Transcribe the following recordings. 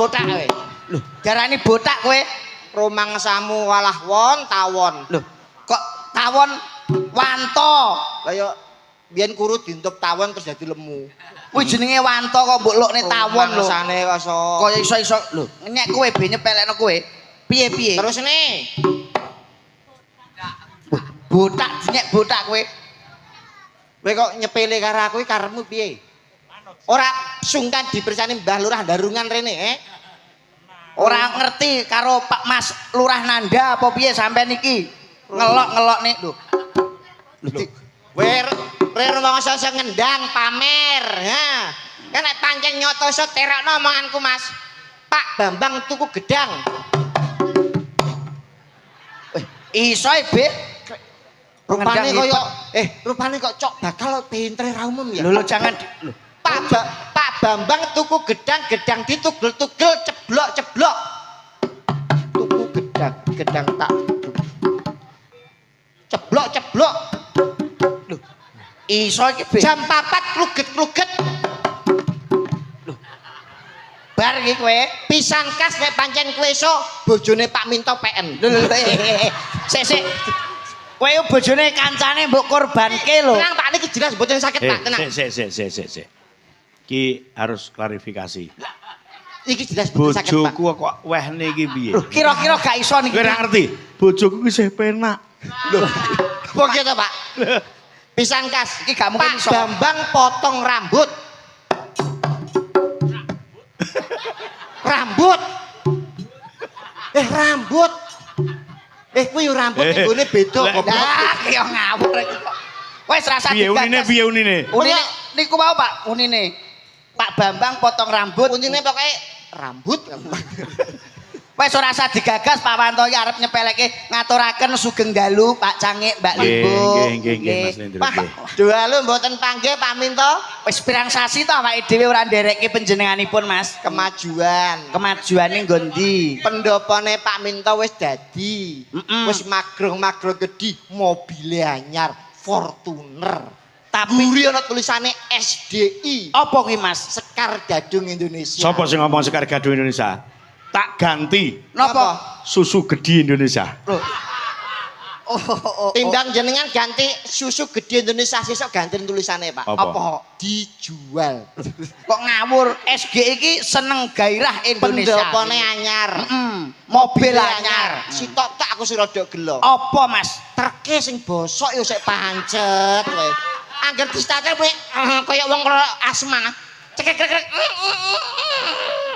botak kowe. Lho, darani botak kowe. Rumangsamu walah won tawon. Lho, kok tawon wanto. Lah yo biyen kuru dientup tawon terus dadi lemu. Kuwi jenenge wanto kok mbok lokne tawon lho. Rumangsane kaya Kaya iso-iso lho, nyek kowe be nyepelekno kowe. Piye-piye? terus ne. Botak nyek botak kowe. Kowe kok nyepele karo aku iki karepmu piye? Ora sungkan dipersani Mbah Lurah Darungan rene, Ora ngerti karo Pak Mas Lurah Nanda apa piye sampean iki? Ngelok-ngelok nih lho. Kowe rumangsa sing ngendang pamer. Ha. Kan nek pancen nyotoso terakno omonganku Mas. Pak Bambang tuku gedang. Iso Be. Rupane kok cok bakal pintere ra umum ya. Lho jangan lho. Pak Bambang tuku gedang ditugel-tugel ceblok-ceblok. Tuku gedang tak ceblok-ceblok. Lho. Iso iki Be. Jam 4 kluget-kluget. Lho. Bar iki kowe Pisan kas nek pancen kowe iso bojone Pak Minto PN. lho. Sik. Kowe bojone kancane mbok korbanke lho. Tenang Pak niki jelas mboten sakit Pak, tenang. Sik. Ki harus klarifikasi. Iki jelas mboten sakit Pak. Bojoku kok wehne iki piye? Lho, kira-kira gak iso niki. Kowe ora ngerti. Bojoku ki isih penak. Lho. Kok gitu Pak? Pisan kas Iki gak mungkin Pak iso. Bambang potong rambut. Rambut. Rambut. Kuwi yo rambut nggone beda kok. Lah, ki yo ngawur iki kok. Wis rasa digagas. Piye unine? Unine niku mau Pak, unine. Pak Bambang potong rambut. Kuncine pokoke rambut. Wis ora usah digagas Pak Wanto iki arep nyepeleke ngaturaken sugeng dalu Pak Cangik, Mbak Limbo. Nggih Mas Lendro. Pak, doalu mboten panggih Pak Minto. Wis pirang sasi to awake dhewe ora nderekke panjenenganipun Mas. Kemajuan. Kemajuane nggo ndi? Pendopone Pak Minto wis dadi. Mm-mm. Wis magrong-magrong gedhi, mobile anyar, Fortuner. Tapi Buri ana tulisane SDI. apa kuwi Mas? Sekar Gadung Indonesia. Sapa sing ngomong Sekar Gadung Indonesia? Tak ganti Napa? Susu Gede Indonesia. Oh. Timbang jenengan ganti susu gede Indonesia sesuk ganti tulisannya Pak. Apa? Dijual. Kok ngawur? SG iki seneng gairah Indonesia. Pendopone anyar. Mobil anyar. Sitok tak aku rada gelo. Apa Mas? Treke sing bosok yo sik pancet kowe. Angger distatel kowe kaya wong asma. Cekek-cekek.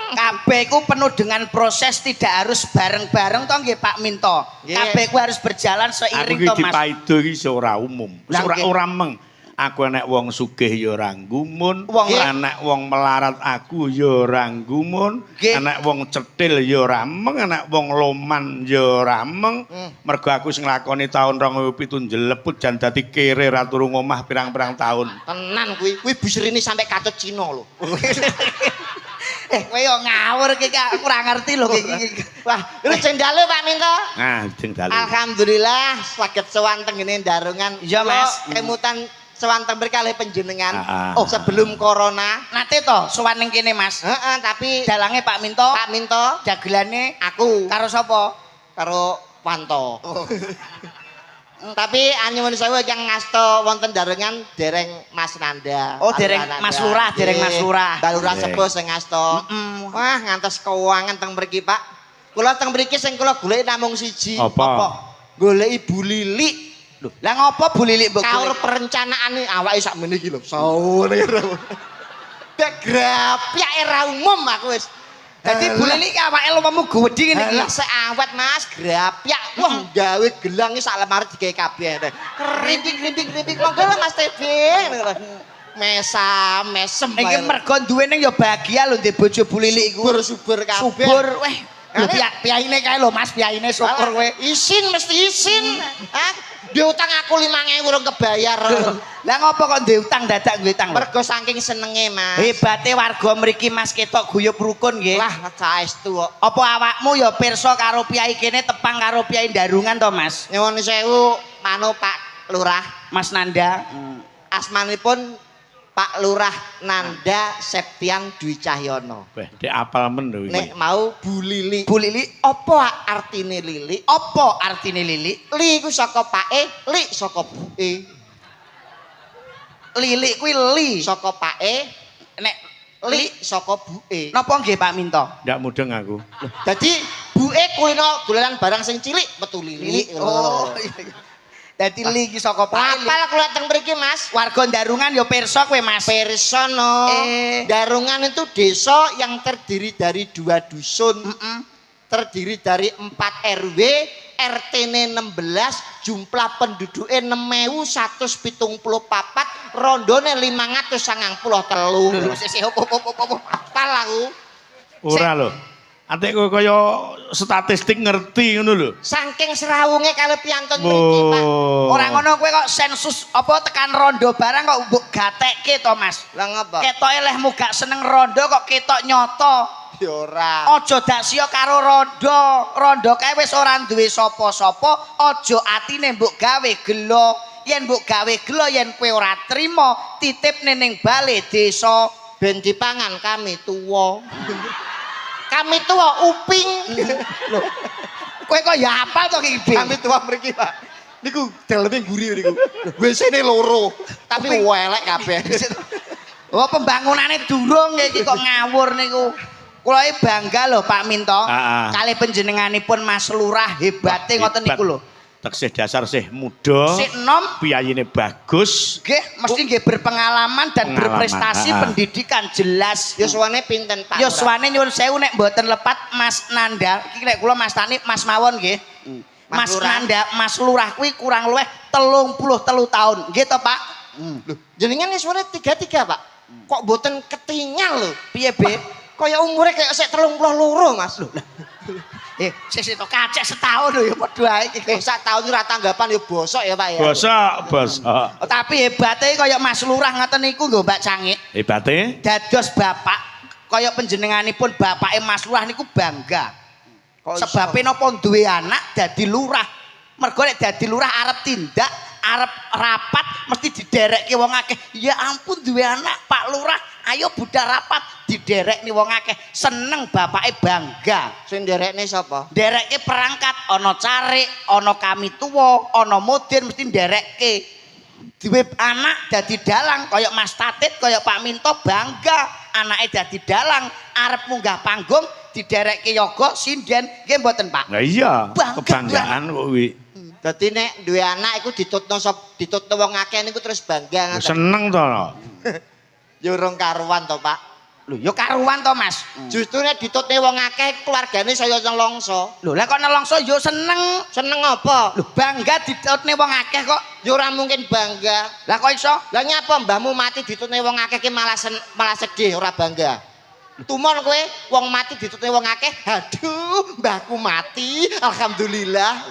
Kabeh ku penuh dengan proses, tidak harus bareng-bareng toh nggih Pak Minto. Kabeh ku harus berjalan seiring Aku toh iki Mas. dipaido iki ora umum. Lah, nggih. Ora meng. Aku enek wong sugih ya ora nggumun, Wong enek wong melarat aku ya ora nggumun, Nggih. enek wong cetil ya ora meng, enek wong loman ya ora meng. Mergo aku sing nglakoni taun 2007 jeleput jan dadi kere ra turu ngomah pirang-pirang taun. Tenan kuwi busrine sampai katut Cina lho. Kowe yo ngawur iki Kak, aku ora ngerti lho iki. Wah, lu cendale Pak Minto. Nah, ding dalu. Alhamdulillah saged sowan teng ngene Darungan. Iya, Mas. Kemutan sowan teng kalih panjenengan. Ah. Sebelum corona. Nate to sowan ning kene Mas. Heeh, tapi Dalange Pak Minto, Pak Minto dagelane aku karo sapa? karo Wanto. Tapi anyuwun sewu yang ngasto wonten Darungan dereng Mas Nanda. Oh, dereng Mas Lurah, dereng Mas Lurah. Mbak Lurah sepuh sing ngasto. Wah, ngantos keuangan teng mriki, Pak. Kula teng mriki sing kula goleki namung siji. Apa? Goleki Bu Lili. Lho, lah ngopo Bu Lilik mbok Kaur golek? perencanaane awake sakmene iki lho. Sawane. Background era umum aku wis. Dadi Bu Lilik ki awake lumamu gedhi ngene iki. Lah seawet Mas, grapyak. Wah, gawe gelang iki sak lemari digawe kabeh. Krimping-krimping monggo lho Mas TV. Mesem. Iki mergo duwene ya bahagia lho ndek bojo Bu Lilik iku. Subur kabeh. Subur weh. Lho piyaine kae lho Mas, piyaine syukur kowe. Isin mesti isin. Hah? Diutang aku 5.000 urung kebayar. Lah ngopo kok duwe utang dadak duwe utang? Mergo saking senenge Mas. Hebate warga mriki Mas ketok guyub rukun nggih. Wah, saestu kok. Apa awakmu ya pirsa karo piyai kene tepang karo piyai Darungan to Mas? Nyuwun sewu manu Pak Lurah. Mas Nanda. Asmanipun Pak Lurah Nanda Septian Dwi Cahyono. Weh, dek apal men lho iki. Nek mau Bu Lili. Bu Lili, Apa artine Lili? apa artine Lili? Li iku saka pake, li saka buke. Lili kuwi li. Saka pake, Nek li saka buke. napa nggih Pak Minto? Ndak mudeng aku. Dadi buke kulino dolanan barang sing cilik metu Lili. Oh, iya. Dadi li iki saka Pak. Apal kula teng mriki, Mas. Warga Darungan ya pirsa kowe Mas. Persono. Darungan itu desa yang terdiri dari 2 dusun. Terdiri dari 4 RW, RT-ne 16, jumlah penduduknya 6.174, rondone 593. Lho sik opo. Apal aku. Ora lho. Atik kowe kaya statistik ngerti ngono lho. Saking serawunge kalau piantun mriki, Pak. Ora ngono kowe kok sensus apa tekan rondo barang kok mbok gatekke to Mas. Lah ngapa? Ketoke lehmu gak seneng rondo kok ketok nyoto. Ya ora. Aja dak sia karo rondo. Rondo kae wis ora duwe sapa-sapa, aja atine mbok gawe gelo. Yen mbok gawe gelo yen kowe ora trima, titipne ning bale desa Ben dipangan kami tuwa. Kami tuwa uping. Lho. Kowe kok ya apal to iki, Kami tuwa mriki, Pak. Niku daleme guri niku. WC-ne loro, tapi welek kabeh. Oh, pembangunane durung iki kok ngawur niku. Kula bangga lho Pak Minto. Kali panjenenganipun Mas Lurah hebate ngoten niku lho. Teksih dasar sih muda. Sik nom, Piyayine bagus. nggih mesti nggih berpengalaman dan berprestasi pendidikan jelas. Yuswane pinten, Pak? Yuswane nyuwun sewu nek mboten lepat Mas Nanda. Iki nek kula Mas Tani Mas mawon nggih. Mas Nanda, Mas Lurah kuwi kurang luwih 33 tahun. Nggih to, Pak? Lho, jenengan yuswane 33, Pak. Kok mboten ketinggal lho. Piye, Be? Kaya umure kayak sik 32, Mas. Lho. Sik to kacek setahun lho ya padha ae iki. Sak taun ora tanggapan ya bosok ya, Pak ya. Bosok. Tapi hebate kaya Mas Lurah ngoten niku lho Mbak Cangik. Hebate? Dados bapak kaya panjenenganipun bapake Mas Lurah niku bangga. Sebabe napa duwe anak dadi lurah. Mergo nek dadi lurah arep tindak, arep rapat mesti diderekke wong akeh. Ya ampun duwe anak Pak Lurah, ayo budal rapat diderekne wong akeh. Seneng bapake bangga. Sing nderekne sapa? Nderekke perangkat, ana carik, ana kami tuwa, ana modern mesti nderekke. Duwe anak dadi dalang kaya Mas Tatit, kaya Pak Minto bangga anake dadi dalang, arep munggah panggung diderekke yoga sinden nggih mboten Pak. Lah iya, Bangga, kebanggaan kok kuwi. Dadi nek duwe anak iku ditutno wong akeh niku terus bangga ngoten. Seneng to. Ya urung karuan to, Pak. Lho ya karuan to Mas. Justru nek ditutne wong akeh keluargane saya nelongso. Lho lah kok nelongso yo seneng. Seneng apa? Lho bangga ditutne wong akeh kok. Ya ora mungkin bangga. Lah kok iso? Lah nyapa mbahmu mati ditutne wong akeh ki malah sedih ora bangga. Tumon kowe wong mati ditutne wong akeh. Aduh, mbahku mati. Alhamdulillah.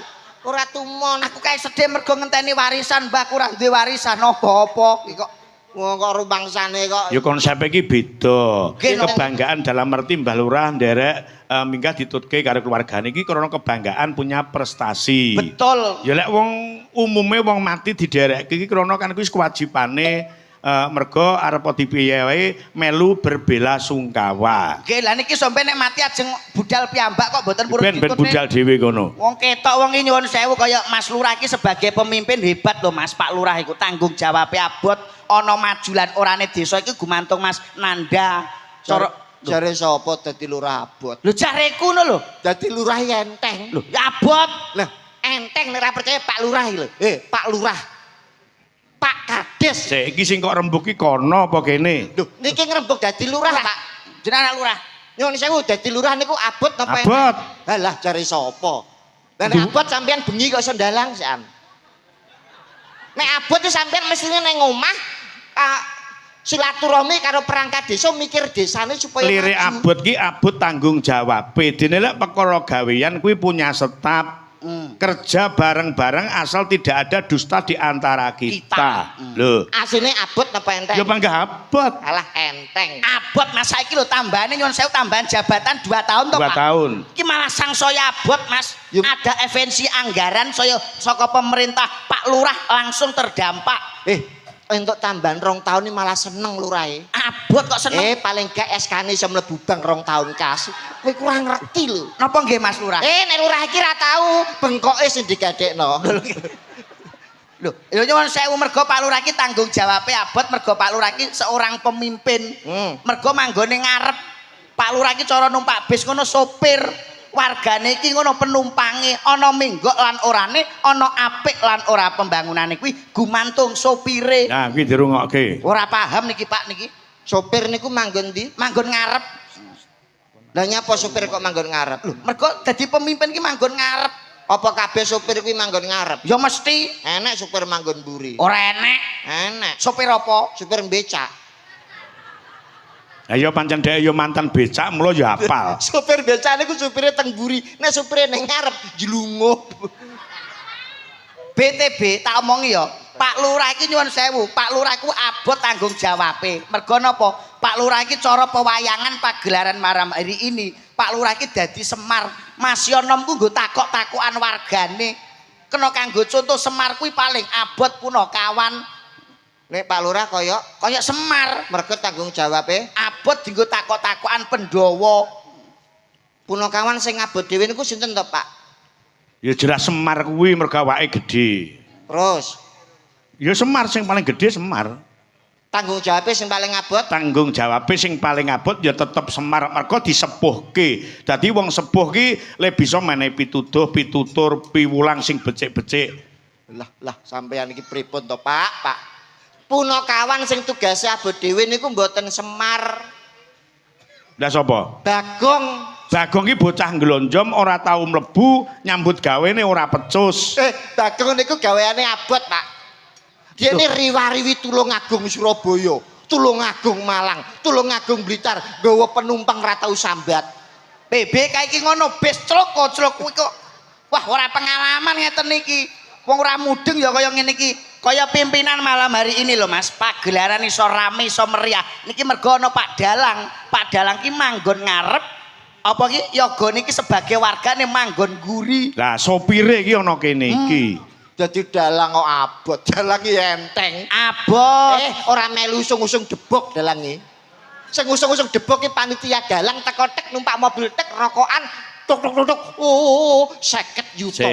Ora tumon. Aku kae sedih mergo ngenteni warisan, mbahku ora duwe warisan apa-apa iki kok. Wong kok rumangsane kok. Ya konsep iki beda. Nggih, Kebanggaan dalam arti Mbah Lurah nderek minggah ditutke karo keluargane iki karena kebanggaan punya prestasi. Betul. Ya lek wong umume wong mati diderekke iki krana kan kuwi kewajibane mergo arep dipiye wae melu berbela sungkawa. Nggih, lah niki sampe nek mati ajeng budal piyambak kok mboten purun Ben budal dhewe kono. Wong ketok wong iki nyuwun sewu kaya Mas Lurah iki sebagai pemimpin hebat lho Mas. Pak Lurah iku tanggung jawabe abot, ana maju lan orane desa iki gumantung Mas Nanda. Jare sapa dadi lurah abot? Lho jareku ngono lho. Dadi lurah enteng. Lho ya abot. Lah, enteng nek ora percaya Pak Lurah iki lho. Pak Lurah. Pak Kades. Sik iki sing kok rembug iki kono apa kene? Lho, niki ngrembug dadi lurah, Pak. Jenengan Lurah. Nyuwun sewu dadi lurah niku abot napa? Abot. Halah jare sapa? Lah nek abot sampean bengi kok iso ndalang sian. Nek abot itu sampean mestine ning omah silaturahmi karo perangkat desa mikir desane supaya Lirik maju. abot ki abot tanggung jawab. Dene lek perkara gawean kuwi punya staf. Kerja bareng-bareng asal tidak ada dusta di antara kita. Lho. Asline abot napa enteng? Ya bangga abot. Alah enteng. Abot Mas saiki lho tambahane nyuwun sewu tambahan jabatan 2 tahun to 2 Pak. tahun. Iki malah sangsaya abot Mas. Ada evensi anggaran saya saka pemerintah Pak Lurah langsung terdampak. Entuk tambahan 2 tahun ini malah seneng lurahe. Abot kok seneng. Paling gak SK-ne iso mlebu bank 2 tahun kas. Kowe kurang ngerti lho. Napa nggih Mas Lurah? Nek lurah iki ra tau bengkoke sing digadekno. Lho, ya nyuwun sewu mergo Pak Lurah iki tanggung jawabe abot mergo Pak Lurah iki seorang pemimpin. Mergo manggone ngarep Pak Lurah iki cara numpak bis ngono sopir. Wargane iki ngono penumpange ana menggok lan orane, ana apik lan ora pembangunane kuwi gumantung sopire. Nah, kuwi dirungokke. Ora paham niki Pak niki. Sopir niku manggon ndi? Manggon ngarep. Lah nyapa sopir kok manggon ngarep? Lho, mergo dadi pemimpin ki manggon ngarep. Apa kabeh sopir kuwi manggon ngarep? Ya mesti. Enek sopir manggon mburi. Ora enek. Enek. Sopir apa? Sopir becak. Ayo pancen dhek yo mantan becak mulo yo hafal. Sopir becak niku sopire teng mburi. Nek sopire ning ngarep jlunguh. BTB tak omongi ya. Pak Lurah iki nyuwun sewu. Pak Lurah iku abot tanggung jawabe. Mergo napa? Pak Lurah iki cara pewayangan pagelaran malam hari ini. Pak Lurah iki dadi Semar. Mas Yonom ku nggo takok-takokan wargane. Kena kanggo contoh Semar kuwi paling abot punakawan. Nek Pak Lurah kaya Semar. mergo tanggung jawabe Abot dienggo takok-takokan Pandhawa. punakawan sing abot dhewe niku sinten to, Pak? Ya jelas Semar kuwi mergo awake gedhe. Terus Ya Semar sing paling gedhe Semar. tanggung jawabe sing paling abot Tanggung jawabe sing paling abot ya tetep Semar mergo disepuhke. Dadi wong sepuh ki le bisa menehi pitutur, piwulang sing becik-becik. lah sampeyan iki pripun to, Pak? Punakawan sing tugase abot dhewe niku mboten Semar. Lah sapa? Bagong. Bagong ki bocah nglonjom ora tau mlebu, nyambut gawene ora pecus. Bagong niku gaweane abot, Pak. Dene riwariwi Tulungagung Surabaya, Tulungagung Malang, Tulungagung Blitar, nggawa penumpang ra tau sambat. BB kae iki ngono bis clok kuwi kok. Wah, ora pengalaman ngeten iki. Wong ora mudeng ya kaya ngene iki. Kaya pimpinan malam hari ini loh Mas, pagelaran iso rame iso meriah. Niki mergo ana Pak Dalang. Pak Dalang ki manggon ngarep apa ki yoga niki sebagai wargane manggon guri. Lah sopire iki ana kene iki. Dadi dalang kok abot, dalang iki enteng. Abot. Ora melu usung-usung debok dalang iki. Sing usung-usung debok ki panitia dalang teko tek numpak mobil tek rokokan tok. Oh, 50 juta.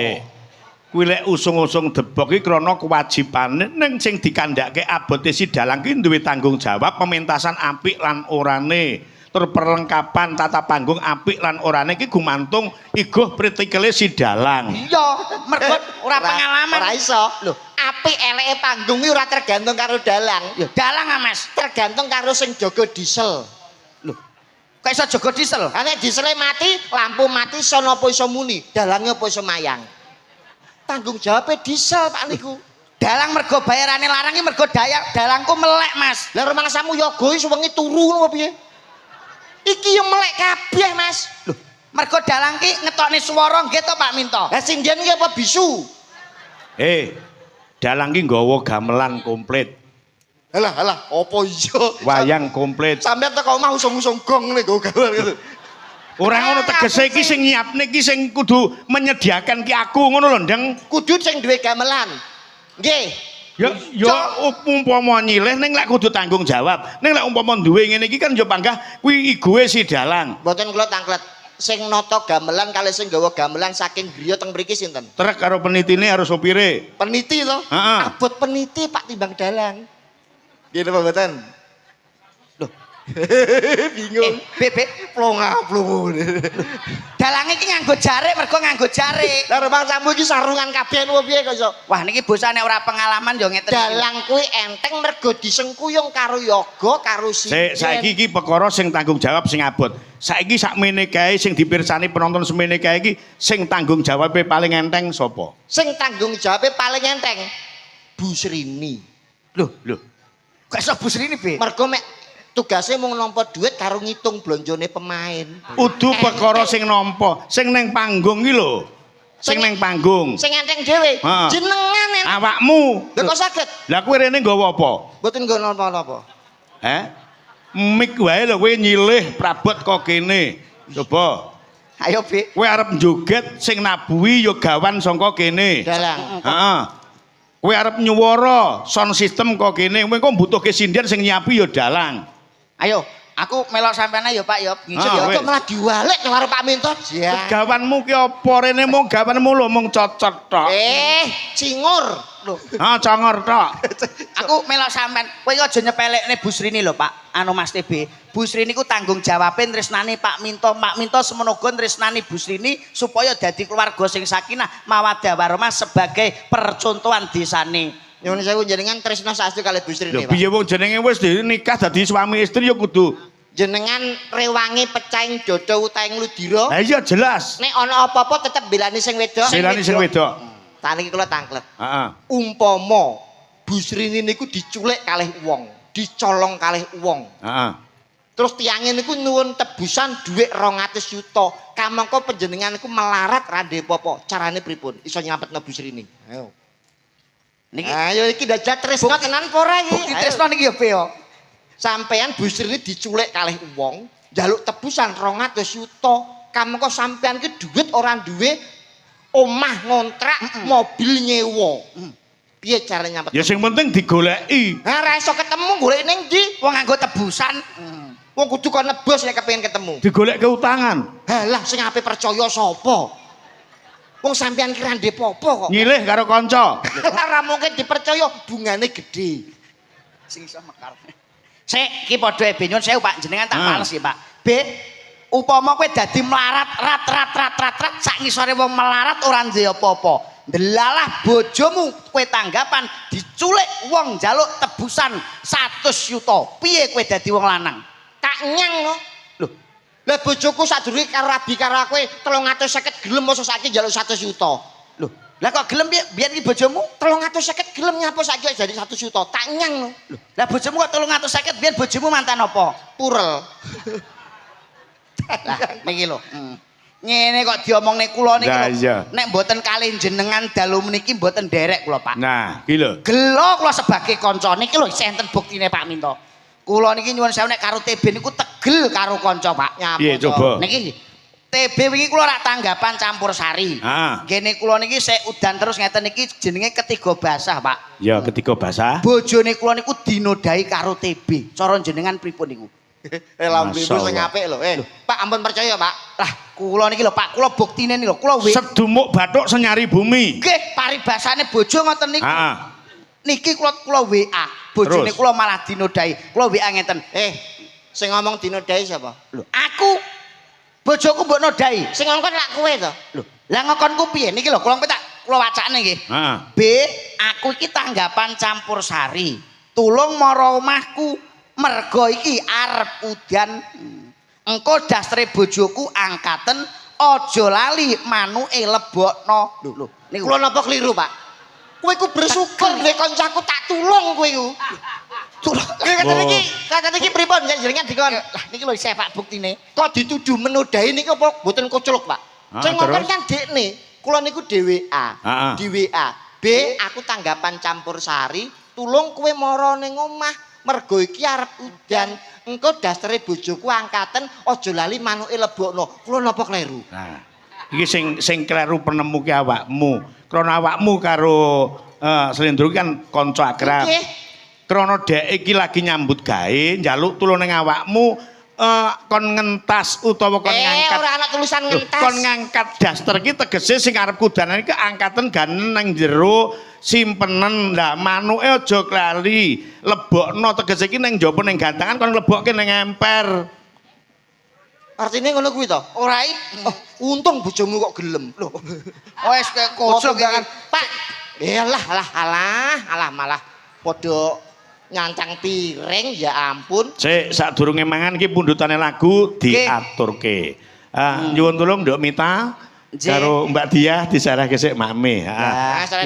Kuwi lek usung-usung debok iki krana kewajibane ning sing dikandhake abote si dalang ki duwe tanggung jawab pementasan apik lan orane. Tur perlengkapan tata panggung apik lan orane iki gumantung iguh pritikele si dalang. Iya, mergo ora pengalaman. Ora iso. Lho, apik eleke panggung iki ora tergantung karo dalang. Ya dalang ah Mas, Tergantung karo sing jaga diesel. lho. Kok iso jaga diesel? Nek diesele mati, lampu mati sono apa iso muni, dalange apa iso mayang. Tanggung jawabnya diesel Pak niku. Dalang mergo bayarane larang iki mergo dalangku melek Mas. Lah rumangsamu yoga iki suwengi turu ngono piye? Iki yo melek kabeh Mas. Loh, mergo dalang ki ngetokne swara nggih to Pak Minto. Lah sing dian iki apa bisu? Dalang ki nggawa gamelan komplit. Alah, apa iya? Wayang komplit. Sampeyan teko omah usung-usung gong ngene nggo gawean gitu. Ora ngono tegese iki sing nyiapne iki sing kudu menyediakan ki aku ngono lho, Ndeng. Kudu sing duwe gamelan. Nggih. Ya umpama nyilih ning lek kudu tanggung jawab. Ning lek umpama duwe ngene iki kan ya panggah kuwi igoe si dalang. Mboten kula tanglet. Sing nata gamelan kali sing nggawa gamelan saking griya teng mriki sinten? Trek karo penitine harus sopire. Peniti to? Heeh. Abot peniti Pak timbang dalang. Nggih napa mboten? Loh. Bingung. Bebek Plong-plong. dalang iki nganggo jarik mergo nganggo jarik. Lah rumangsamu iki sarungan kabeh opo piye kok iso? Wah niki bosane ora pengalaman yo ngeten. Dalang kuwi enteng mergo disengkuyung karo yoga karo sinden. Saiki iki perkara sing tanggung jawab sing abot. Saiki sakmene kae sing dipirsani penonton semene kae iki sing tanggung jawabe paling enteng sapa? Sing tanggung jawabe paling enteng Bu Srini. Loh. Kok iso Bu Srini, Be? Mergo mek tugasnya mung nampa duit karo ngitung blonjone pemain. Udu perkara sing nampa, sing ning panggung iki lho. Sing ning panggung. Sing enteng dhewe. Heeh. Jenengan enteng. Awakmu. Lha kok saged? Lah kowe rene nggawa apa? Mboten nggo napa-napa. Mik wae lho kowe nyilih prabot kok kene. Coba. Ayo, Be. Kowe arep joget sing nabuhi ya gawan saka kene. Dalang. Heeh. Kowe arep nyuwara sound system kok kene, kowe kok butuhke sindian sing nyiapi ya dalang. Ayo, aku melok sampean ayo Pak ya. Ngisut Ah, ya. wes. Kok malah diwalek karo Pak Minto. Ya. Gawanmu ki apa rene mung gawanmu lho mung cocot tok. Cingur. Loh. Ah, congor tok. Aku melok sampean. Kowe aja nyepelekne Bu Srini lho, Pak. Anu Mas TB. Bu Srini ku tanggung jawabe tresnani Pak Minto. Pak Minto semono uga tresnani Bu Srini supaya dadi keluarga sing sakinah mawaddah warahmah sebagai percontohan desane. Nyuwun sewu jenengan tresno saestu kalih Bu Sri Lho Pak. piye wong jenenge wis nikah dadi suami istri ya kudu. Jenengan rewangi pecahing dodo utaing ludira. Lah iya jelas. Nek ana apa-apa tetep belani sing wedok. Silani sing wedok. Tak niki kula tanglet. Heeh. Umpama Bu Srini niku diculik kalih wong, dicolong kalih wong. Heeh. Terus tiange niku nyuwun tebusan dhuwit 200 juta. Kamangka panjenengan niku melarat rande apa? Carane pripun iso nyelametno Bu Srini? Ayo. Niki Ayo iki dajal tresno tenan apa ora iki? bukti tresno niki ya Beo. Sampean Bu Srini diculik kalih wong, njaluk tebusan 200 juta. Kamangka sampean ki dhuwit ora duwe, omah ngontrak, mobil nyewa. Piye carane nyampet? Ya sing penting digoleki. Ha ora iso ketemu golek ning ndi? Wong nganggo tebusan. Wong kudu kon nebus nek kepengin ketemu. Digoleki utangan. Halah sing ape percaya sapa? Wong sampean kira ndek apa kok? Nyilih karo kanca. Ora mungkin dipercaya bungane gede. Sing iso mekar. Sik, iki padha e nyun sewu Pak, jenengan tak pales iki Pak. B, upama kowe dadi melarat rat sak ngisore wong melarat ora duwe apa-apa. Delalah bojomu kowe tanggapan diculik wong njaluk tebusan 100 juta. Piye kowe dadi wong lanang? Tak nyang no. Lho, Lah bojoku sadurunge karo rabi karo kowe 350 gelem mosok saiki njaluk 100 juta. lho. Lah kok gelem piye? Biyen iki bojomu? 350 gelem nyapa saiki jadi 100 juta. Tak nyang no. Lho, lah bojomu kok 350 biyen bojomu mantan apa? Purel. Lah niki lho. Ngene kok diomongne kula niki Lah, lho. iya. Nek mboten kalih jenengan dalu meniki mboten derek kula Pak. Nah, iki lho. Gelo kula sebagai kanca niki lho isih enten buktine Pak Minto. Kula niki nyuwun sewu nek karo TB niku tegel karo kanca Pak. Nyapa. Piye to? coba? Niki TB wingi kula rak tanggapan campur sari. Ah. Gene kula niki sik udan terus ngeten niki jenenge ketiga basah Pak. Ya ketiga basah. Bojone kula niku dinodai karo TB. Cara jenengan pripun niku? Lambe Masya sing Allah. apik lho. Pak ampun percaya, Pak. Lah kula niki lho Pak, kula buktine niki lho. Kula Sedumuk bathuk senyari bumi. nggih paribasane bojo ngoten niku. Heeh. Niki kula WA. Bojone Terus? kula malah dinodai. Kula WA ngeten. Sing ngomong dinodai sapa? Lho, aku bojoku mbok nodai. Sing ngongkon lak kowe to. Lho, lah ngokonku piye? Niki lho, kula wacane nggih. Heeh. B, aku iki tanggapan campur sari. Tulung mara omahku mergo iki arep udan. Engko dastre bojoku angkaten aja lali manuke lebokno. Lho, niku. Kula napa kliru, Pak? Kowe ku bersyukur nek kancaku tak tulung kowe ku. Tulung. Kata niki pripun jenengan dikon? Lah niki lho isih Pak buktine. Kok dituduh menodai niki apa mboten kuculuk, Pak? Ah, Sing ngongkon terus? kan dekne. Kula niku DWA. Ah. Di WA. B, aku tanggapan campur sari, tulung kowe mara ning omah mergo iki arep udan. Engko dastere bojoku angkaten aja lali manuke lebokno. Kula napa kleru? Nah, iki sing kleru penemu ki awakmu. Krana awakmu karo Slendro kan kanca akrab. Nggih. Krana dhek iki lagi nyambut gawe, njaluk tulung ning awakmu kon ngentas utawa kon ngangkat. Ora ana tulisan Loh, ngentas. kon ngangkat daster ki tegese sing arep kudanan iki angkaten ganen nang jero simpenen. Lah manuke aja lali lebokno tegese iki ning njaba ning gantangan kon lebokke ning emper. Artine ngono kuwi to? Ora Untung bojomu kok gelem. Lho. wis kocok Jangan, Pak. Alah malah padha nyancang piring ya ampun. Sik sadurunge mangan iki pundhutane lagu diaturke. Nyuwun tulung Nduk Mita karo Mbak Diah disarahke sik Mame.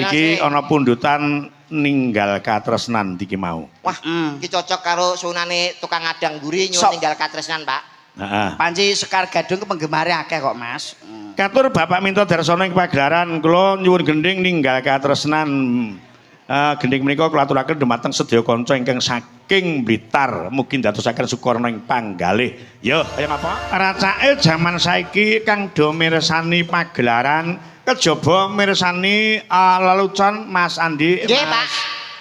Iki ana pundhutan ninggal katresnan iki mau. Wah, iki cocok karo sunane tukang adang guri nyuwun ninggal katresnan, Pak. Heeh. Panci Sekar Gadung penggemare akeh kok, Mas. Katur Bapak Minto Darsono ing pagelaran kula nyuwun gending ninggal katresnan. Gending menika kula aturaken dumateng sedaya kanca ingkang saking Blitar, mugi ndadosaken sukarna ing panggalih. Ya, kaya ngapa? Racake jaman saiki kang do mirsani pagelaran kejaba mirsani lelucon Mas Andi. Nggih, Mas. Pak.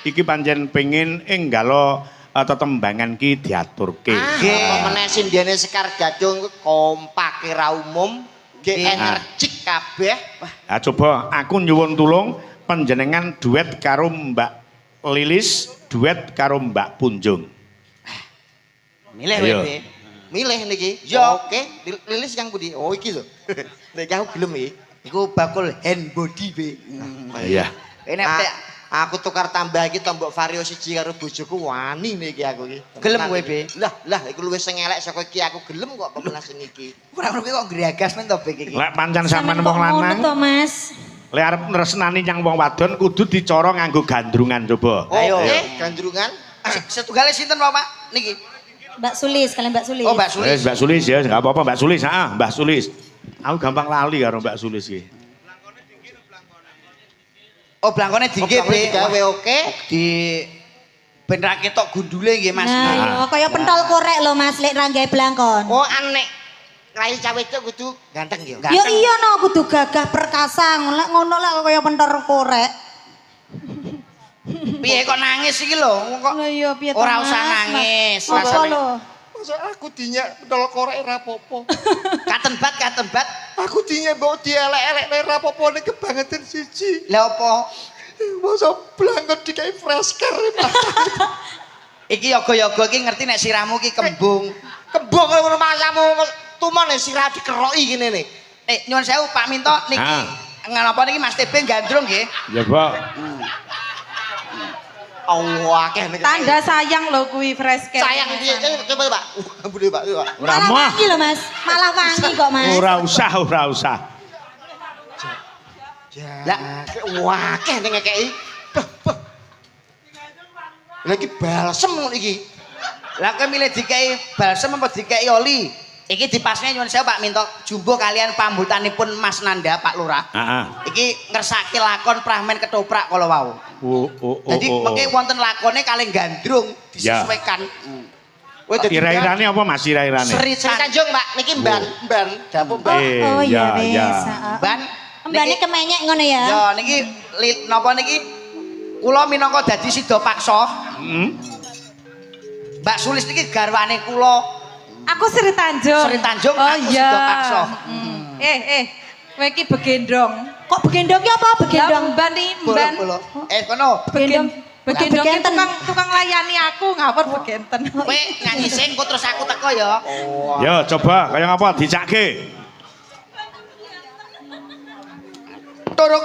Iki pancen pengin enggalo tetembangan ki diaturke. Apa meneh sindene Sekar Gadung kompak ra umum, ge energik kabeh. Nah, coba aku nyuwun tulung panjenengan duet karo Mbak Lilis, duet karo Mbak Punjung. Milih Ayo. kowe. Milih niki. Yo. Oke, Lilis yang budi. Oh iki lho. Nek aku gelem iki. Iku bakul hand body be. Iya. Ini Aku tukar tambah iki tombok vario siji karo bojoku wani niki aku iki. Gelem kowe, Be? Lah iku luwih sing elek saka iki aku gelem kok pemelas sing iki. Ora ngono kok gregas men to Be iki. Lek pancen sampean wong Ngono lanang, to, Mas. lek arep nresnani nyang wong wadon kudu dicara nganggo gandrungan coba. Ayo. Oke, gandrungan. Setunggale sinten Pak niki? Mbak Sulis, kalian Mbak Sulis. Oh, Mbak Sulis. Mbak Sulis ya, enggak apa-apa Mbak Sulis. Heeh, Mbak Sulis. Aku gampang lali karo Mbak Sulis iki. Oh, blangkone dingge Be. Gawe oke. Di ben ra ketok gundule nggih Mas. Nah, yo kaya pentol korek lho Mas, lek ra gawe blangkon. Oh, anek rai cawe itu kudu ganteng ya. Yo iya no, kudu gagah perkasa, ngono lek kaya pentol korek. Piye kok nangis iki lho? Kok Lah iya piye to? ora Mas, usah Mas? nangis. Apa Rasane lho? Masa aku dinyak pentol korek rapopo. katen bat. Aku dinyak mbok dielek-elek rapopo ning kebangetan siji. Lah opo? Masa blangkon dikai fresker. Iki yoga-yoga iki ngerti nek siramu iki kembung. Kembung ngono masamu tuman sirah dikeroki kene nih. Nyuwun sewu Pak Minto niki ngapa niki Mas TB gandrung nggih? Ya, Pak. Allah akeh nek. Tanda sayang lho kuwi fresh care. Sayang piye? Coba Pak. Ampun Pak. Ora Malah mah. wangi lho Mas, malah wangi kok Mas. Ora usah. Lah, akeh ning ngekeki. Lagi balsem ngono iki. Lah kowe milih dikei balsem apa dikei oli? Iki dipasne nyuwun sewu Pak Minto jumbo kalian pambutanipun Mas Nanda Pak Lurah. Heeh. Iki ngersake lakon prahmen ketoprak kala wau. Jadi mengke wonten lakone kalih gandrung disesuaikan. Wes Ira-irane apa Mas ira-irane? Sri Sri Tanjung, Pak. Niki mban dapur mban. Oh iya ya, ya. wis, heeh. Ban Mbane kemenyek ngono ya. ya niki napa niki kula minangka dadi sida paksa. Heeh. Mbak Sulis niki garwane kula Aku Sri Tanjung. Sri Tanjung Oh aku iya. Sida Paksa. Kowe iki begendong. Kok begendong ki apa begendong? Lah, Mban iki Mban. Kono Begendong. Begendong ki Begenten. tukang layani aku ngawur begenten. kowe nyanyi sing engko terus aku teko ya. Yo coba kaya ngapa dicake. Turuk.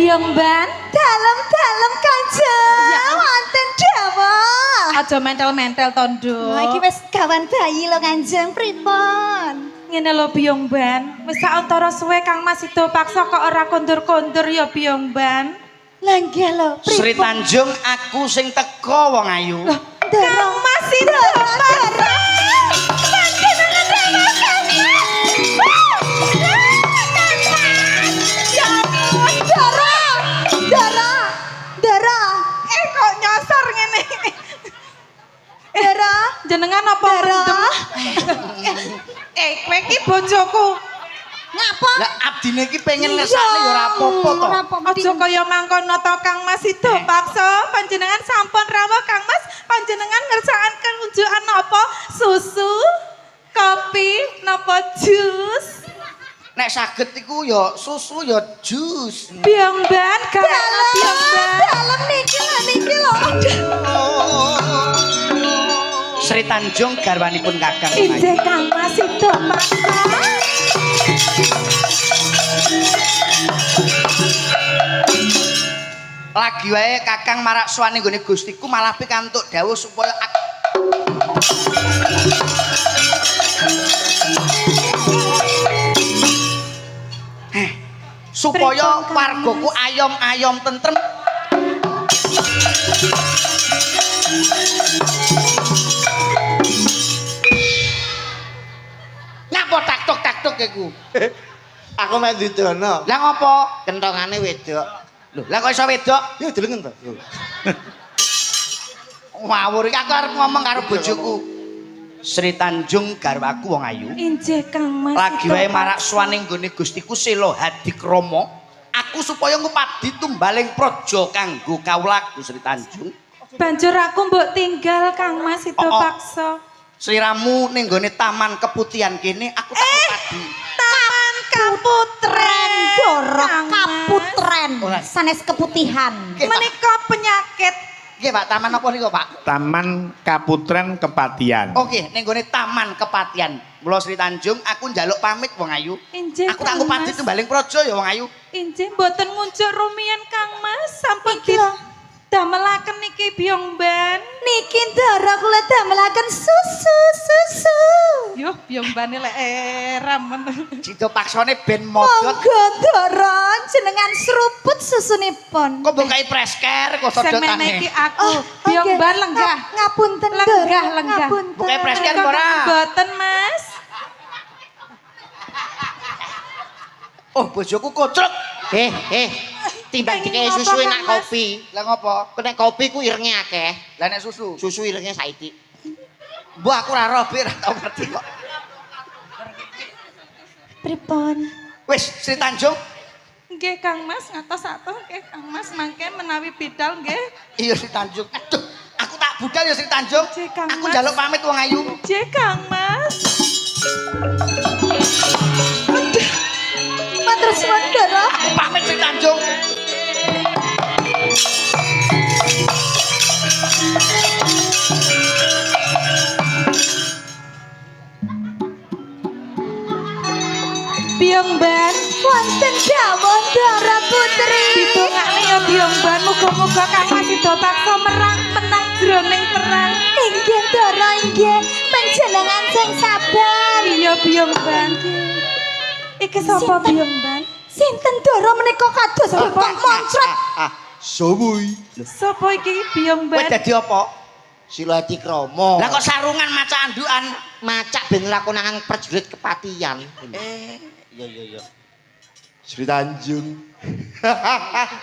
Biong Mban, Dalem-dalem Kanjeng. Wonten dawa. aja mentel-mentel tondo. Wah, iki wis kawan bayi lho Kanjeng, pripun? Ngene lho Biong Mban, wis saantara suwe Kang Mas Sido paksa kok ora kondur-kondur ya Biong Mban. Lah nggih lho, Sri Tanjung aku sing teko wong ayu. Kang Mas Sido paksa. Dara. Kok nyosor ngene. Dara. Jenengan apa Dara. mendem? Kowe iki bojoku. Ngapa? Lah abdine iki pengen ngersakne ya ora apa-apa to. Aja kaya mangkono to Kang Mas Sido paksa panjenengan sampun rawuh Kang Mas panjenengan ngersakaken unjukan napa susu kopi napa jus Nek saged iku ya susu ya jus. Biong Mban karena Biong Mban Dalem niki lho. Sri Tanjung garwanipun Kakang ije Kang Mas Sido paksa Lagi wae Kakang marak suwane nggone Gustiku malah pikantuk dawuh supaya supaya wargaku ayom-ayom tentrem Ngapa taktok-taktok iku? Aku mek didono. Lah ngopo? Kentongane wedok. Lho, lah kok iso wedok? Yo delengen to. Ngawur iki aku arep ngomong karo bojoku. Sri Tanjung garwaku wong ayu. Injih Kang Mas. Lagi wae marak suwaning nggone Gustiku Sela Hadikrama. Aku supaya ngupadi tumbaling praja kanggo kawulaku Sri Tanjung. Banjur aku mbok tinggal Kang Mas itu paksa. Sliramu ning nggone Taman Keputihan kene aku tak ngupadi. Taman Kaputren. Doro Kang Mas. kaputren. Ora. Sanes keputihan. Menika penyakit. Nggih, Pak, taman apa niku, Pak? Taman Kaputren Kepatihan. Oke, ning nggone Taman Kepatihan. Mula Sri Tanjung aku njaluk pamit wong ayu. Injih Aku tak Kang ngupadi Mas. tumbaling praja ya wong ayu. Injih mboten ngunjuk rumiyin Kang Mas. Sampun Iki lho. damelaken niki Byongban. Niki Doro kula damelaken susu. Yo Byongbane lek ramen. Cita paksane ben modot. Monggo Doro jenengan seruput susunipun. Kok bukai presker kok Sing sodotane. meneki aku. Byongban lenggah. Ngapunten Lenggah, Doro. lenggah. Ngapunten. Bukai presker Kok ora? Mboten Mas. Oh, bojoku kocruk. Timbang Pengen dikei apa, susu Kang enak Mas? kopi. Lah ngopo? Kena kopi ku irenge akeh. Lah nek susu. Susu irenge saiki. Mbok aku ora roh, Bir, tau ngerti kok. Pripun? Wis, Sri Tanjung. Nggih Kang Mas, ngatos atuh nggih Kang Mas mangke menawi bidal nggih. Iya Sri Tanjung. Aduh, aku tak budal ya Sri Tanjung. Nggih, Kang Aku Mas. njaluk pamit wong ayu. Nggih Kang Mas. Matur suwun Doro. Aku pamit Sri Tanjung. Byongban, Wonten dawuh Doro Putri. ditungakne ya Byongban muga-muga Kang Mas Ida paksa merang menang jroning perang. Inggih Doro inggih. Panjenengan sing sabar. Iya Byongban. Iki sapa Sinten? Byongban? Sinten Doro menika kados kok moncret. Sawui. Sapa iki Kowe Byongban? dadi apa? Sila Hadikrama. Lah kok sarungan maca andukan. macak ben lakonan prajurit kepatihan. Iya. Sri Tanjung.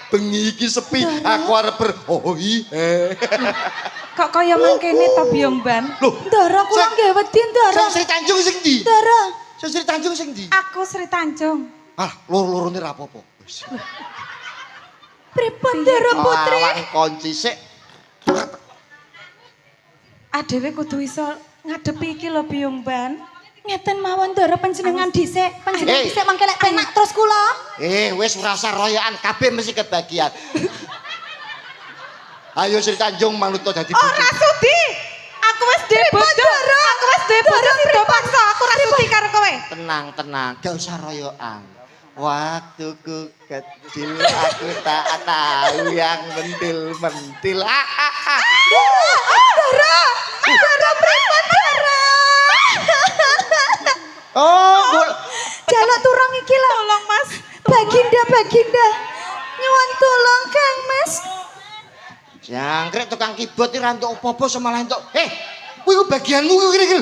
Bengi iki sepi, aku arep berhoi. Kok kaya mangkene to Byongban? Loh, Doro kula nggih wedi Doro. Sing Sri Tanjung sing ndi? Doro. Sing Sri Tanjung sing ndi? Aku Sri Tanjung. Ah, loro-lorone ra apa-apa. Wis. Pripun Doro Putri? Lawan kunci sik. Adewe kudu iso ngadepi iki lho Byongban. Ngeten mawon Doro panjenengan dhisik. Panjenengan Hei. dhisik mangke lek penak terus kula. Wis ora usah royokan, kabeh mesti kebagian. Ayo Sri Tanjung manut dadi Ora sudi. Aku wis duwe bojo. Aku wis duwe bojo sida paksa aku ora sudi karo kowe. Tenang, gak usah royokan. Waktuku kecil aku tak tahu yang mentil-mentil. Doro. Doro pripun Doro? Oh, Jaluk turung iki lho. Tolong Mas. Baginda. Nyuwun tulung Kang Mas. jangkrik tukang keyboard iki ra entuk apa-apa semalah entuk. Kuwi ku bagianmu kuwi kene iki.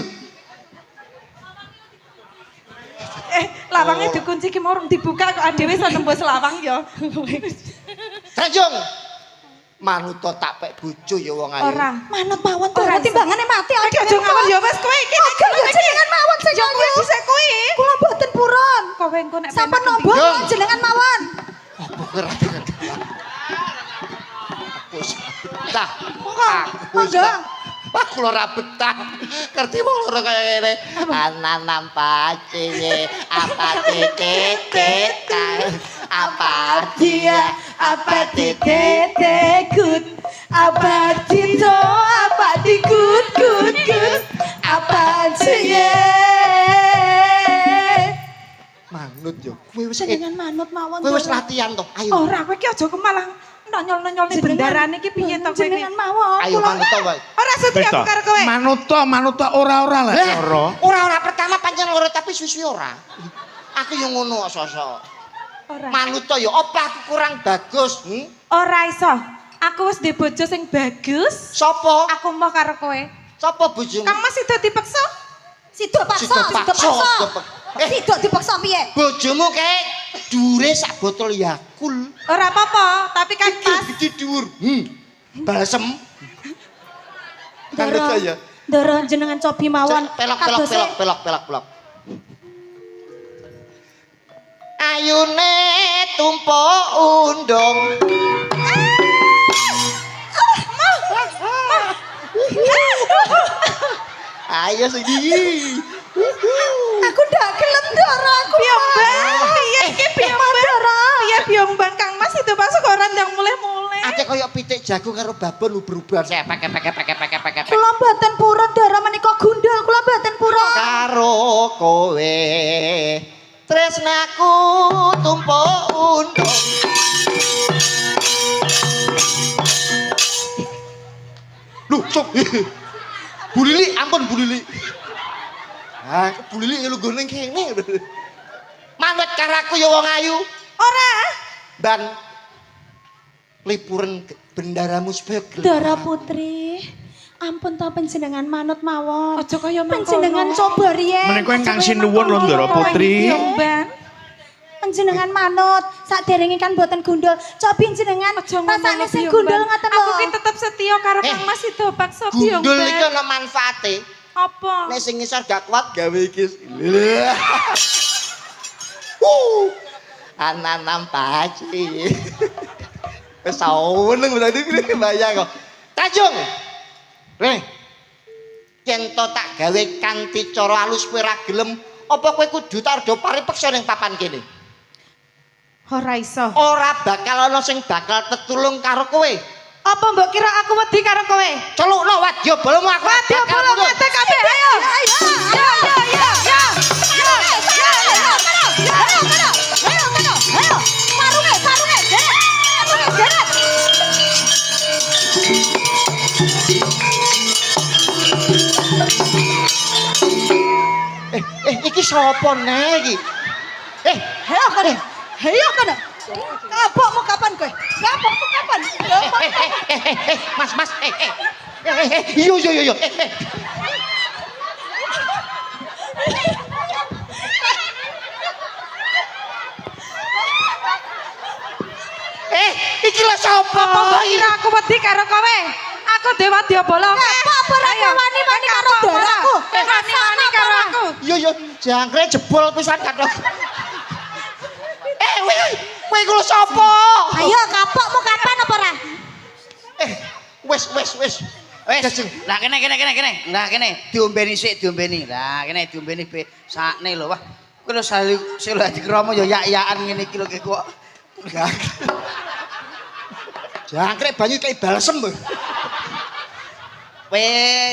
Lawangnya dikunci ki mau dibuka kok adewe iso nembus lawang ya. Tanjung. Manuto tak pek bojo ya wong ayu. Ora. Manut mawon Doro Ora iso. timbangane mati. Iki aja ngawur ya wis kowe iki. Oke, ya jenengan mawon saja. Kowe dhisik kowe. Kula boten purun. Kowe engko nek Sampun penak nopo Jung. jenengan mawon. Apa ora dengan Betah. Aku wis Monggo. tak. Aku ora betah. Ngerti wong loro kaya ngene. Ananam pacine, apa titik apa dia, apa titik good. Apa dito, apa di good. Apa cie. manut yo. Kowe wis Jenengan manut mawon. kowe wis Doro. latihan to. Ayo. Ora kowe ki aja kemalah nonyol-nonyol ning bendarane iki piye to kowe? Jenengan mawon. Ayo Kula manut to wae. Ora sudi aku karo kowe. Manuta ora-ora lah cara. Ora pertama pancen loro tapi suwi-suwi ora. Aku yo ngono sosok. Ora. Manut to yo apa aku kurang bagus? Ora iso. Aku wis duwe bojo sing bagus. Sopo? Aku mau karo kowe. Sopo bojomu? Kang Mas itu dipaksa? Sido paksa, Sido sido paksa. paksa. Sido dipaksa piye? Bojomu kayak dure sak botol Yakul. Ora apa-apa, tapi Kang Mas Gede dhuwur. Balsem. Kanggo Ndara, saya. Ndara jenengan cobi mawon. Pelok. Kadose- Ayune tumpuk undung. Ayo segi. Aku ndak gelem Ndara aku. Biomban, piye iki biomban? Piye biomban Kang Mas itu pas kok ora ndang mulai-mulai. Ate koyo pitik jagung karo babon ubur-uburan saya pakai. Kula mboten purun Ndara menika gundul, kula mboten purun. Karo kowe tresnaku tumpuk undung. Loh, sok. Bu Lili, ampun Bu Lili. Ah, Bu Lili lu goneng kene. Manut karo aku ya wong ayu. Ora. Ban liburan bendaramu supaya gelem. Ndara Putri, ampun ta panjenengan manut mawon. Aja kaya mangkono. Panjenengan coba riyen. Menika ingkang sinuwun lho Ndara Putri. Biomban. Panjenengan manut, saderenge kan boten gundul. Cobi jenengan Aja rasane ngomong sing biomban. gundul ngoten lho. Aku ki tetep setia karo Kang Mas itu paksa Gundul iki biomban. ana manfaate. Apa? Nek sing ngisor gak kuat gawe iki. Ananam paci. Wis saweneng berarti iki bayang kok. Tanjung. Reh. Yen to tak gawe kanthi cara alus kowe ra gelem, apa kowe kudu tak rada paripeksa ning papan kene? Ora iso. Ora bakal ana sing bakal tetulung karo kowe. Apa mbok kira aku wedi karo kowe? Celukno wadya bolomu aku. Wadya bolomu ate kabeh ayo. Iki sapa nek iki? Ayo kene. Ayo kene. Kapokmu kapan kowe? Kapokmu kapan? Mas. Yo. Iki lho sapa? Apa mbok kira aku wedi karo kowe? Aku dewa Dyabala. Apa ora wani-wani karo daraku? Wani karo aku. Yo, jangkrik jebol pisan kathok. Kowe iku lho sapa? Ayo kapokmu kapan apa ora? Wis. Wes. Lah kene. Lah kene diombeni sik, diombeni. Lah kene diombeni be sakne lho. Wah, kowe lho sing lho dikromo ya yak-yakan ngene iki lho kok. Jangkrik banyu kayak balsem. Kowe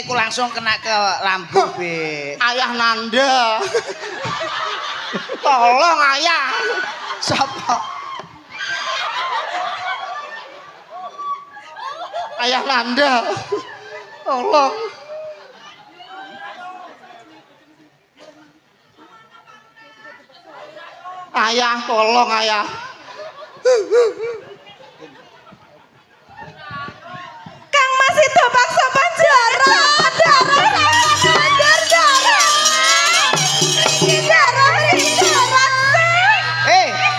ku langsung kena ke lambung be. Ayah Nanda. Tolong ayah. Sapa? Ayah Nanda. Tolong. Ayah, tolong ayah. Kang Mas itu paksa Dara.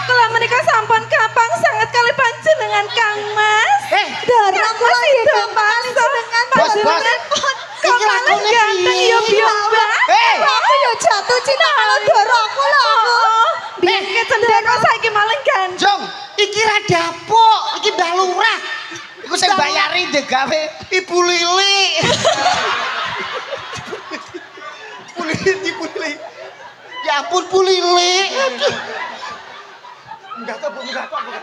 Kula menika sampun kapang sangat kali panjenengan Kang Mas. Dara kula itu paksa panjenengan. Iki lakone Ganteng piye? yo biomba. Aku ya jatuh cinta karo daraku lho aku. Biyen kecendeko saiki malah ganteng. Jong, iki ra dapuk, iki Mbah Lurah. Iku sing bayari ndek gawe. Ibu Lili. Bu Lili. Ya ampun Bu Lili. Aduh. Enggak tahu, enggak tahu.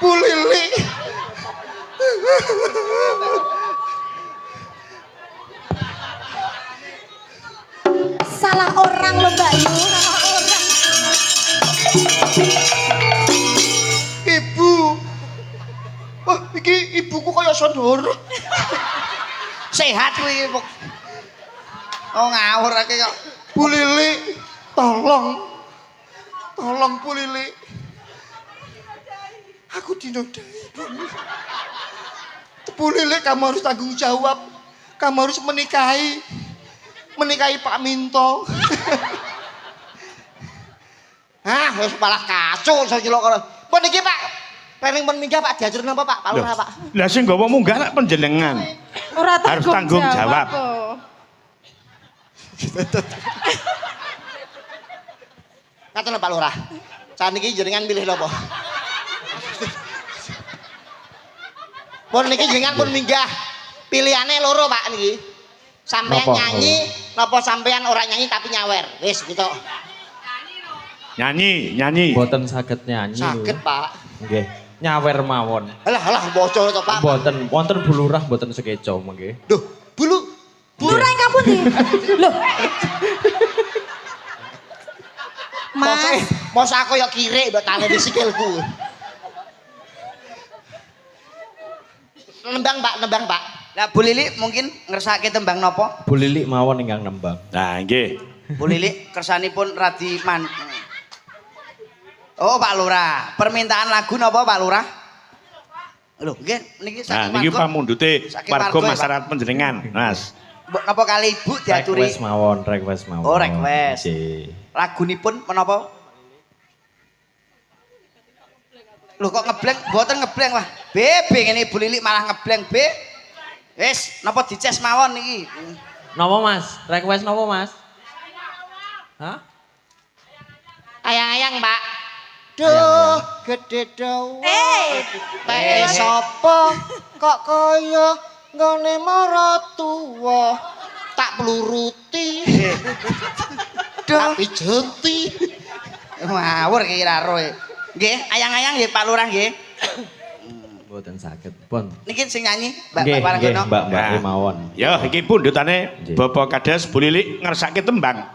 Bu Lili. Salah orang lho Mbak Yu, salah orang. Ibu. Wah, iki ibuku kaya Sondoro. Sehat kuwi. Oh ngawur akeh kok. Bu Lili, tolong. Tolong Bu Lili. Aku dinodai, Bu. Bu Lilik, kamu harus tanggung jawab. Kamu harus menikahi Pak Minto. Hah, wis malah kacau saya nyelok kalau. Pun iki Pak, planning meninggal Pak diatur napa Pak? Pak Lurah Pak. Lah sing nggawa munggah lak panjenengan. Ora Harus tanggung jawab. kok. Ngaten Pak Lurah. Saniki jenengan milih napa? Pun niki jenengan pun minggah. Pilihane loro Pak niki. Sampeyan Napa? nyanyi, napa sampeyan ora nyanyi tapi nyawer. Wis gitu. Nyanyi. Mboten saged nyanyi. Saged Pak. Nggih. Nyawer mawon. Alah bocor to Pak. Mboten wonten bulurah mboten sekeca mengke. Duh, bulu. Lurah yang kamu nih. Loh. Mas, Mos aku yo kire mbok tane di sikilku. Nembang Pak. Lah Bu Lili mungkin ngersake tembang napa? Bu Lilik mawon ingkang nembang. Nah, nggih. Bu Lili kersanipun radi man. Oh Pak Lurah, permintaan lagu napa Pak Lurah? Lho, nggih niki Nah, saking niki warga. pamundhute Saking warga warga, ya, masyarakat panjenengan, Mas. Napa kali Ibu diaturi Request mawon, request mawon. Oh, request. Nggih. lagunipun menapa? Lho kok ngebleng, mboten ngebleng wah. Be ngene Bu Lili malah ngebleng, Be. Wis, napa dices mawon niki? Napa Mas? Request napa Mas? Hah? Ayang-ayang Pak. Duh, gede dawa. Sapa kok kaya nggone maratuwa. Tak peluruti. Tak pijenti. Ngawur iki ra roe. Nggih, ayang-ayang nggih Pak Lurah nggih. Mboten saged. Pun. Niki sing nyanyi Mbak Nggih, nggih, Paranggono. Mbak Nah. mawon. Ya, iki pundhutane Nggih. Bapak Kades Bu Lilik ngersake tembang.